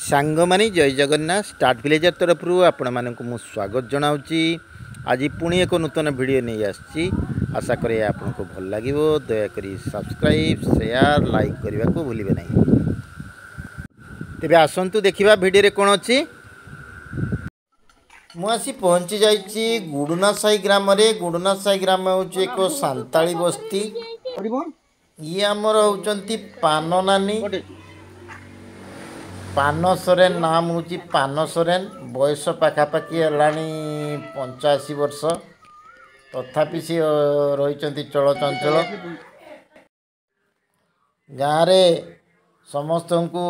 सांगमानी जय Jagannath start villager तरफ आपण मानक मु स्वागत जनाऊँगी। आज पुणी एक नूतन वीडियो नहीं आसी आशा करे आपको भल लगे। दयाकोरी सब्सक्राइब शेयर लाइक करने को भूलिए नहीं। तेरे आसतु देखा वीडियो कौन अच्छी। मुझे पहुँची जाइए गुडुना साई ग्राम। गुडुना साई ग्राम हूँ एक सांताली बस्ती। ये आमर होती पान नानी पान सोरेन। नाम हूँ पान सोरेन। बयस पाखापाखि है 85 वर्ष। तथापि सी रही चलचंचल। गाँव समस्त को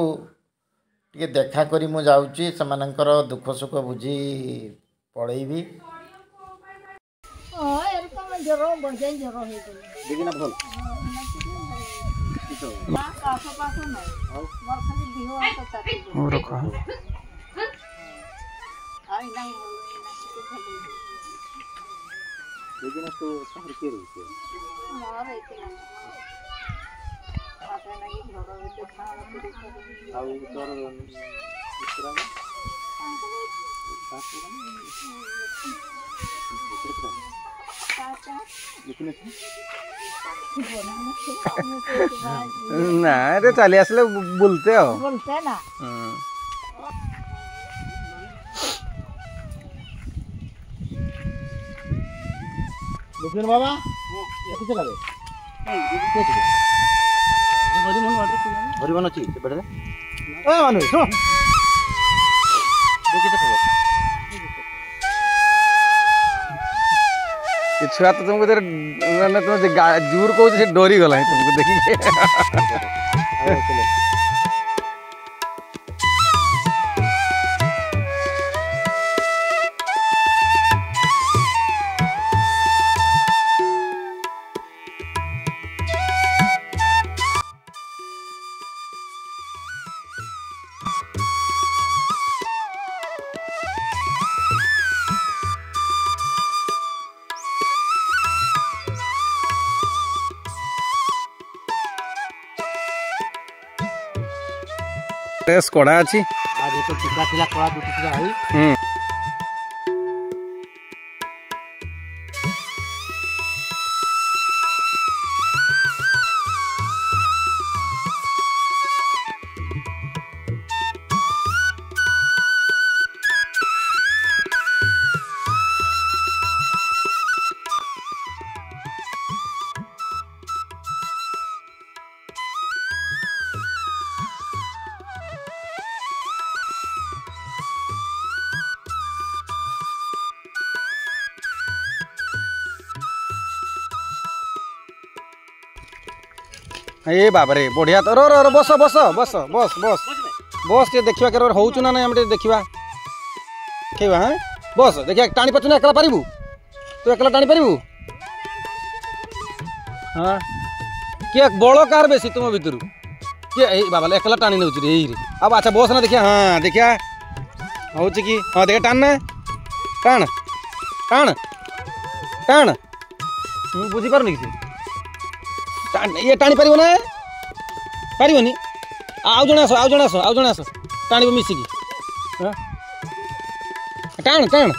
टे देखा करी मु जाऊँगी। सेमानंकर दुख सुख बुझी पड़ेबी। ना रे चली आसले बोलते हो बोलते ना। लुकिन बाबा किसे लागे हरिमन अच्छी बेटे ए मानु सुन देखि से खबर छुआ तो तुमको मैंने तुम जूर कहो से डरी गला है तुमको देखिए। टेस्ट कोड़ा अच्छी आज तो चिका थिला कोड़ा दुटी थिला आई। ए बाबा रे बढ़िया तो रो रो रो बस बस बस बस बस बस ये देखिवा के होउचु ना नहीं हम देखिवा खेवा। हाँ बस देखिया टाणी पछु ना एकला पारिबू तू एकला टाणी पारिबू। हाँ किए बड़ कार बेसी तुम भितर किए ए बाबा एकला टाणी नउची रे ए रे। अब अच्छा बस ना देखिया। हाँ देखिया होउची की। हाँ देखिया टाण ना टाण टाण टाण बुझी पारनी कि ये टाणी पार ना पारनी आउ जन आस आउ जन आस आउ जन आस टाण मिसिकी टाण टाण।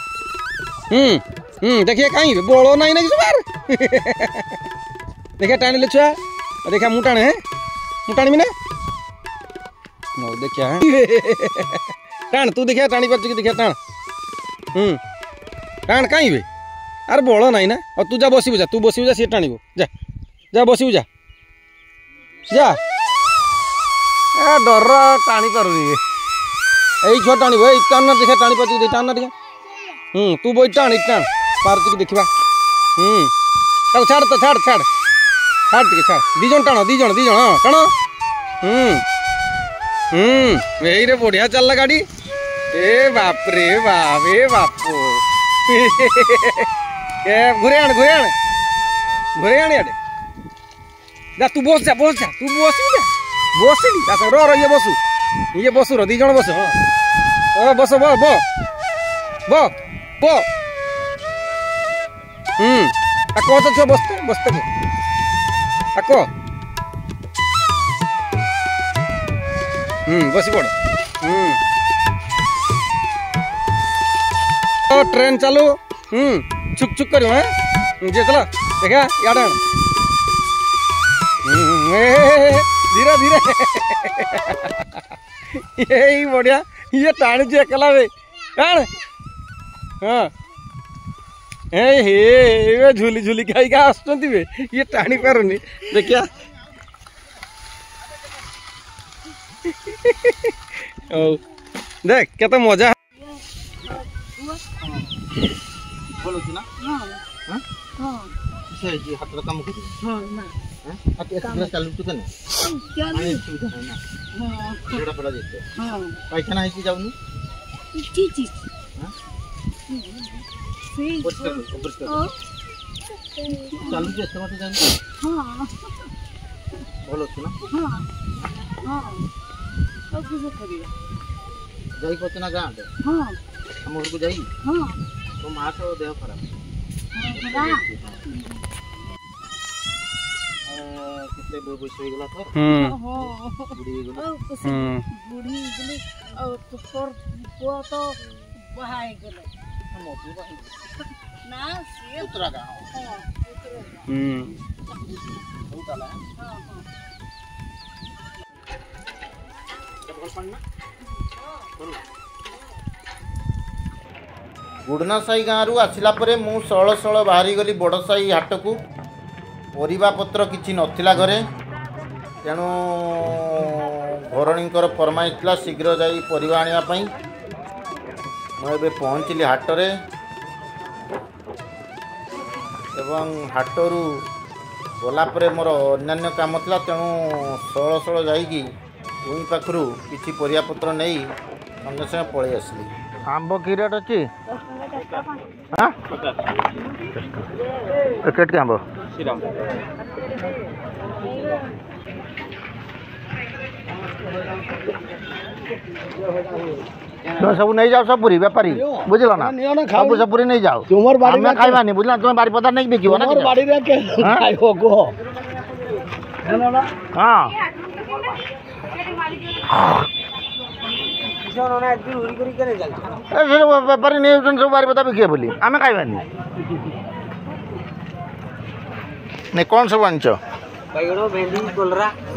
देखिए कहीं बड़ ना कि बार देखिए टाणी ले छुआ देखिया मु टाणे मु टाणी ना नो देखिया टाण तू देखिया टाणी पार देखिया टाण टाण कहीं बे अरे बड़ ना ना। और तू जा बसबू जा तू बसबू जा सी टाणब जा जा बसबू जा जा डर टाणी पारुनी यही छुआ टाण टाण देखा टाणी पार टाण टे तू बही टाण टाण पार्च की देखा। छाड़ तो छाड़ छाड़ छाड़ टे छाड़ दीज टाण दीज हाँ टाण। यही रे बढ़िया चलला गाड़ी। ए बाप रे बाप ए बापो घुरे आण घुरे आण घुरे आण याडे जा तू बस जा तू बस जा बस रो रो ये बसु रो 2 जण बस। हाँ बस बो बो बो बो कौन तो छुआ बसते बसते को बसी पड़ तो ट्रेन चालू छुक छुक करो हैं जे चलो देखा याद धीरे धीरे यही बढ़िया ये टाणी जे कला रे टाण हाँ हे झूली झूली खाई का आसुचंती बे ये टाणी पारुनी देखिया ओ देख केते मजा बोलो ना हां हां से जी हाथ काम कर हां ना हां एक्सप्रेस चालू तो कने चालू सुविधा है ना हां थोड़ा पड़ा देते हां पैसा नहीं कि जाऊनी ठीक हां सही हां चालू के मत जाऊनी हां बोलो ना हां हां अब किसे करिया जाई पतना गां हां हम घर को जाई हां तो मां तो देह खराब कितने बोई सोई गला तो बुढ़ी गला बुढ़ी गली और तो पर को तो बहाई गले हम बहाई ना से उतरा गा हां उतला हां हां जब पड़ना गुड़ना साई गाँव आसला मु षोल षोल बाहरी गली बड़ साई हाट को परिबा पत्र किछि नथिला घरे तेणु घरणींकर फरमाइश था शीघ्र जाई परिबा आनिया पई मुझे पहुँचली हाटरे एवं हाटरू गलापर मोर अन्य काम था तेणु षोल षोल जाइकी तुई पाखु किछि परिबा पत्र नहीं संगे संगे पलि आसली आंब की रेट अच्छी हाँ केट आंब सब नहीं जाओ सब पूरी व्यापारी बुझल ना सब सब पूरी नहीं जाओ हमें खाइबानी बुझल तुम बारी पदार नहीं बिकिबो ना बाड़ी रे के खाइबो गो हां बेपारी नहीं सब बारी पता बिकिए बोली आम खाइबानी नहीं कौन सब आंच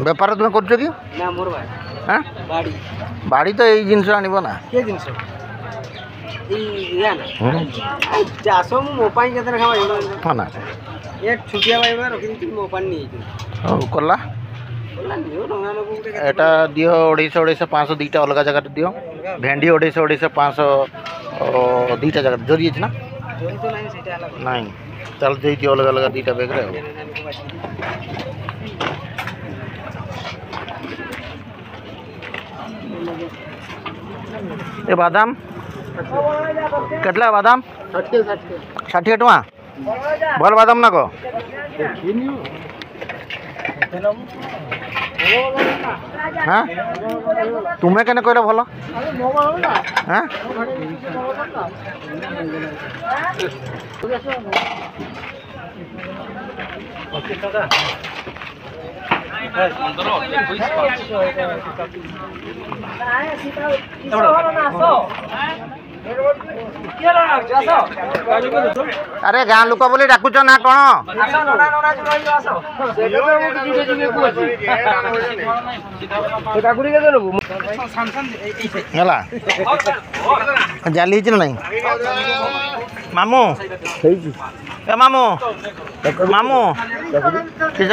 बेपार तुम कर कि बाड़ी तो यही जिनस आनब ना चाष मोपाई के हाँ ना छुटिया रखी मोपाई कला एटा दियो 250 दीटा अलग जगह दियो भेंडी 250 दीटा जगह जोरी है ना नहीं चल दे दियो अलग अलग दीटा बैग रे ए बादाम केटला बादाम 60 टका भल बादाम ना को हाँ तुम्हें केने कहला भल हाँ अरे गाँ लोक बोली डाकुच ना कौन जाली ना मामू ए मामू मामू किस